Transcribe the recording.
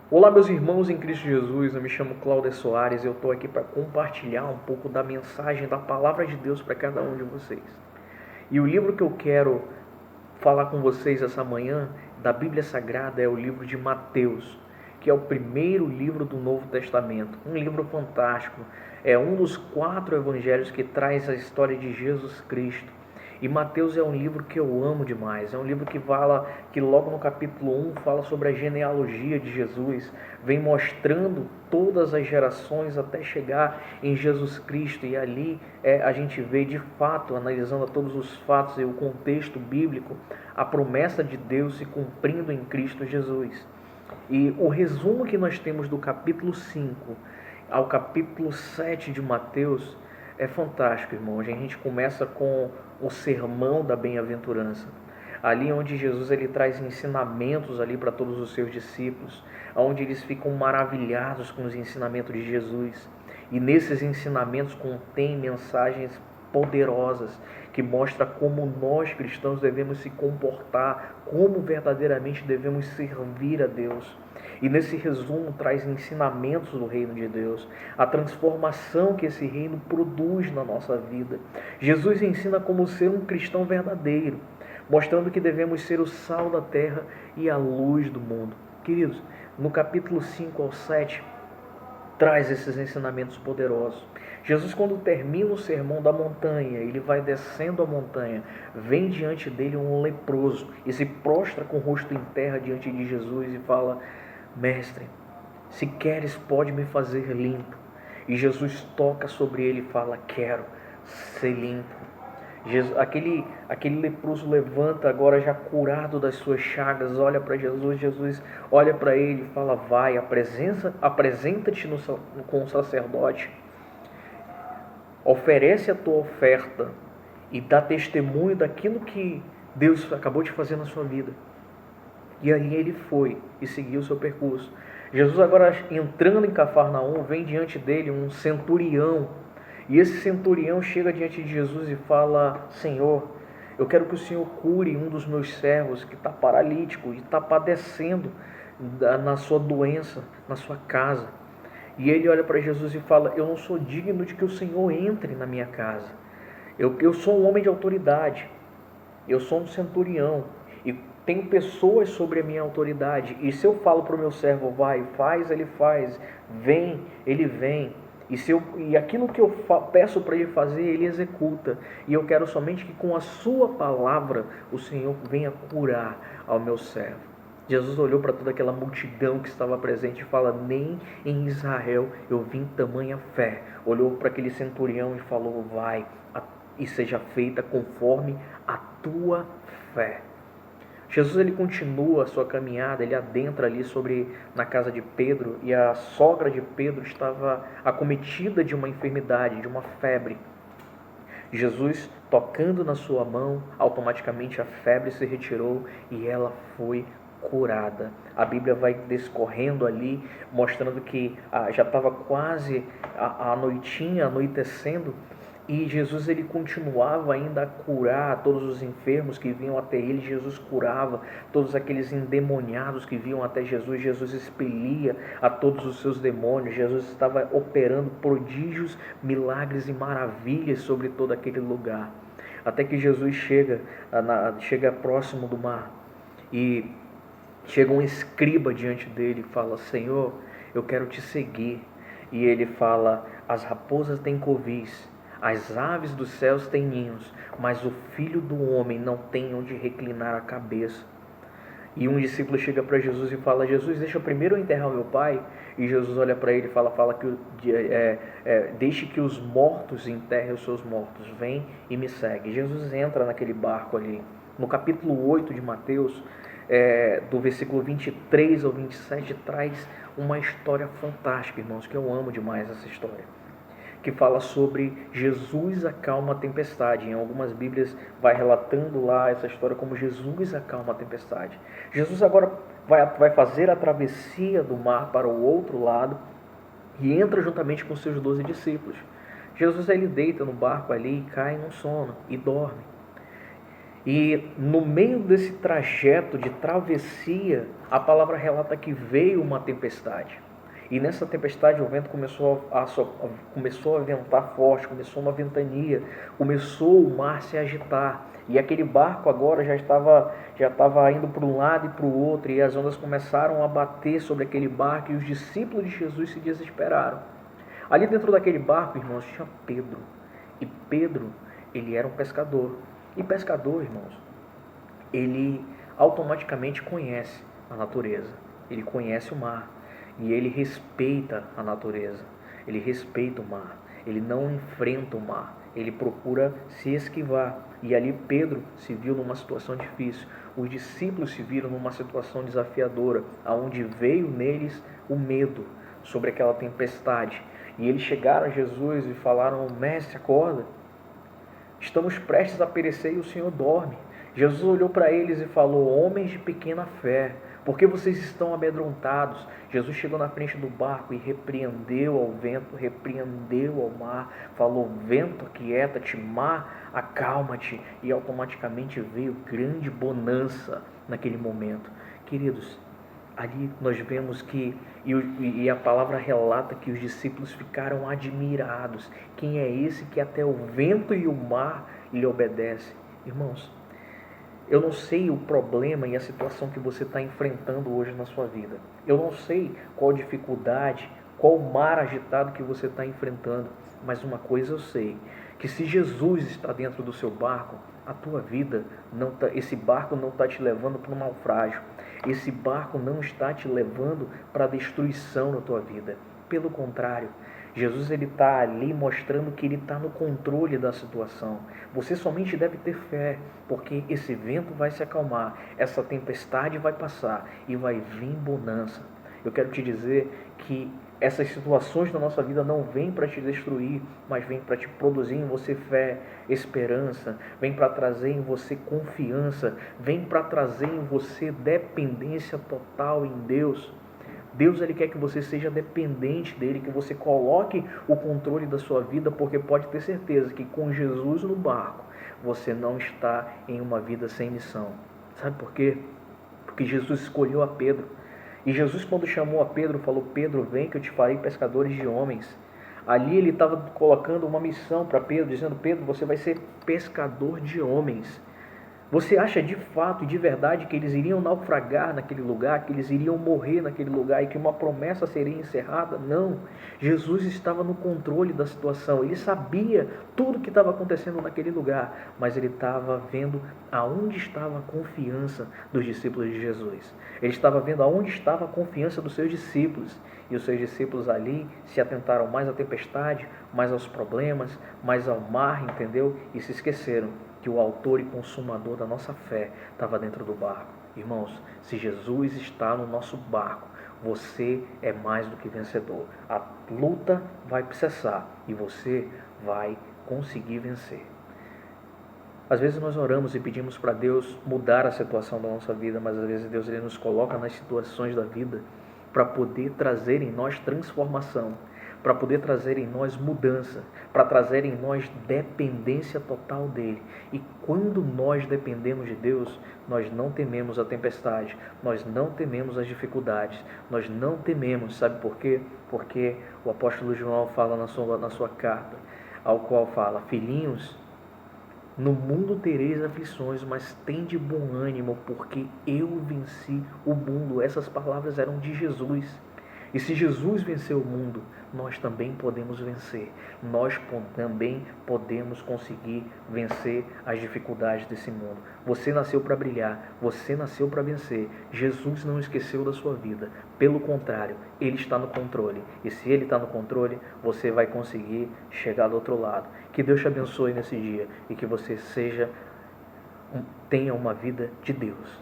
Olá, meus irmãos em Cristo Jesus, eu me chamo Cláudio Soares e eu estou aqui para compartilhar um pouco da mensagem da Palavra de Deus para cada um de vocês. E o livro que eu quero falar com vocês essa manhã da Bíblia Sagrada é o livro de Mateus, que é o primeiro livro do Novo Testamento. Um livro fantástico, é um dos 4 evangelhos que traz a história de Jesus Cristo. E Mateus é um livro que eu amo demais, é um livro que logo no capítulo 1 fala sobre a genealogia de Jesus, vem mostrando todas as gerações até chegar em Jesus Cristo, e ali a gente vê de fato, analisando todos os fatos e o contexto bíblico, a promessa de Deus se cumprindo em Cristo Jesus. E o resumo que nós temos do capítulo 5 ao capítulo 7 de Mateus é fantástico, irmãos. A gente começa com o sermão da bem-aventurança, ali onde Jesus ele traz ensinamentos ali para todos os seus discípulos, onde eles ficam maravilhados com os ensinamentos de Jesus. E nesses ensinamentos contém mensagens poderosas que mostra como nós cristãos devemos se comportar, como verdadeiramente devemos servir a Deus. E nesse resumo traz ensinamentos do reino de Deus, a transformação que esse reino produz na nossa vida. Jesus ensina como ser um cristão verdadeiro, mostrando que devemos ser o sal da terra e a luz do mundo. Queridos, no capítulo 5 ao 7, traz esses ensinamentos poderosos. Jesus, quando termina o sermão da montanha, ele vai descendo a montanha, vem diante dele um leproso e se prostra com o rosto em terra diante de Jesus e fala: Mestre, se queres pode me fazer limpo. E Jesus toca sobre ele e fala: quero ser limpo. Aquele leproso levanta agora já curado das suas chagas, olha para Jesus, Jesus olha para ele e fala: vai, apresenta-te com o sacerdote, oferece a tua oferta e dá testemunho daquilo que Deus acabou de fazer na sua vida. E ali ele foi e seguiu o seu percurso. Jesus agora entrando em Cafarnaum, vem diante dele um centurião. E esse centurião chega diante de Jesus e fala: Senhor, eu quero que o Senhor cure um dos meus servos que está paralítico e está padecendo na sua doença, na sua casa. E ele olha para Jesus e fala: eu não sou digno de que o Senhor entre na minha casa. Eu sou um homem de autoridade. Eu sou um centurião e tenho pessoas sobre a minha autoridade. E se eu falo para o meu servo: vai, faz, ele faz, vem, ele vem. E aquilo que eu peço para ele fazer, ele executa. E eu quero somente que com a sua palavra o Senhor venha curar ao meu servo. Jesus olhou para toda aquela multidão que estava presente e fala: nem em Israel eu vi tamanha fé. Olhou para aquele centurião e falou: vai, e seja feita conforme a tua fé. Jesus ele continua a sua caminhada, ele adentra ali na casa de Pedro, e a sogra de Pedro estava acometida de uma enfermidade, de uma febre. Jesus, tocando na sua mão, automaticamente a febre se retirou e ela foi curada. A Bíblia vai discorrendo ali, mostrando que já estava quase a noitinha, anoitecendo, e Jesus ele continuava ainda a curar todos os enfermos que vinham até ele. Jesus curava todos aqueles endemoniados que vinham até Jesus. Jesus expelia a todos os seus demônios. Jesus estava operando prodígios, milagres e maravilhas sobre todo aquele lugar. Até que Jesus chega próximo do mar e chega um escriba diante dele e fala: Senhor, eu quero te seguir. E ele fala: as raposas têm covis, as aves dos céus têm ninhos, mas o Filho do Homem não tem onde reclinar a cabeça. E um discípulo chega para Jesus e fala: Jesus, deixa eu primeiro enterrar o meu pai. E Jesus olha para ele e fala que deixe que os mortos enterrem os seus mortos, vem e me segue. Jesus entra naquele barco ali. No capítulo 8 de Mateus, do versículo 23 ao 27, traz uma história fantástica, irmãos, que eu amo demais essa história, que fala sobre Jesus acalma a tempestade. Em algumas Bíblias vai relatando lá essa história como Jesus acalma a tempestade. Jesus agora vai fazer a travessia do mar para o outro lado e entra juntamente com seus 12 discípulos. Jesus ele deita no barco ali e cai no sono e dorme. E no meio desse trajeto de travessia, a palavra relata que veio uma tempestade. E nessa tempestade o vento começou a ventar forte, começou uma ventania, começou o mar se agitar. E aquele barco agora já estava indo para um lado e para o outro, e as ondas começaram a bater sobre aquele barco, e os discípulos de Jesus se desesperaram. Ali dentro daquele barco, irmãos, tinha Pedro. E Pedro, ele era um pescador. E pescador, irmãos, ele automaticamente conhece a natureza. Ele conhece o mar. E ele respeita a natureza. Ele respeita o mar. Ele não enfrenta o mar. Ele procura se esquivar. E ali Pedro se viu numa situação difícil. Os discípulos se viram numa situação desafiadora, aonde veio neles o medo sobre aquela tempestade. E eles chegaram a Jesus e falaram: Mestre, acorda. Estamos prestes a perecer e o Senhor dorme. Jesus olhou para eles e falou: Homens de pequena fé, por que vocês estão amedrontados? Jesus chegou na frente do barco e repreendeu ao vento, repreendeu ao mar, falou: Vento, aquieta-te, mar, acalma-te. E automaticamente veio grande bonança naquele momento. Queridos, ali nós vemos que, e a palavra relata que os discípulos ficaram admirados. Quem é esse que até o vento e o mar lhe obedecem? Irmãos, eu não sei o problema e a situação que você está enfrentando hoje na sua vida. Eu não sei qual dificuldade, qual mar agitado que você está enfrentando. Mas uma coisa eu sei, que se Jesus está dentro do seu barco, a tua vida, esse barco não está te levando para o naufrágio. Esse barco não está te levando para a destruição na tua vida. Pelo contrário, Jesus está ali mostrando que Ele está no controle da situação. Você somente deve ter fé, porque esse vento vai se acalmar, essa tempestade vai passar e vai vir bonança. Eu quero te dizer que essas situações da nossa vida não vêm para te destruir, mas vêm para te produzir em você fé, esperança, vêm para trazer em você confiança, vêm para trazer em você dependência total em Deus. Deus, Ele quer que você seja dependente dEle, que você coloque o controle da sua vida, porque pode ter certeza que com Jesus no barco, você não está em uma vida sem missão. Sabe por quê? Porque Jesus escolheu a Pedro. E Jesus, quando chamou a Pedro, falou: Pedro, vem que eu te farei pescadores de homens. Ali ele estava colocando uma missão para Pedro, dizendo: Pedro, você vai ser pescador de homens. Você acha de fato e de verdade que eles iriam naufragar naquele lugar, que eles iriam morrer naquele lugar e que uma promessa seria encerrada? Não. Jesus estava no controle da situação. Ele sabia tudo o que estava acontecendo naquele lugar, mas ele estava vendo aonde estava a confiança dos discípulos de Jesus. Ele estava vendo aonde estava a confiança dos seus discípulos. E os seus discípulos ali se atentaram mais à tempestade, mais aos problemas, mais ao mar, entendeu? E se esqueceram que o autor e consumador da nossa fé estava dentro do barco. Irmãos, se Jesus está no nosso barco, você é mais do que vencedor. A luta vai cessar e você vai conseguir vencer. Às vezes nós oramos e pedimos para Deus mudar a situação da nossa vida, mas às vezes Deus, Ele nos coloca nas situações da vida para poder trazer em nós transformação, para poder trazer em nós mudança, para trazer em nós dependência total dEle. E quando nós dependemos de Deus, nós não tememos a tempestade, nós não tememos as dificuldades, nós não tememos, sabe por quê? Porque o apóstolo João fala na sua carta, ao qual fala: filhinhos, no mundo tereis aflições, mas tende bom ânimo, porque eu venci o mundo. Essas palavras eram de Jesus. E se Jesus venceu o mundo, nós também podemos vencer. Nós também podemos conseguir vencer as dificuldades desse mundo. Você nasceu para brilhar, você nasceu para vencer. Jesus não esqueceu da sua vida. Pelo contrário, Ele está no controle. E se Ele está no controle, você vai conseguir chegar do outro lado. Que Deus te abençoe nesse dia e que você tenha uma vida de Deus.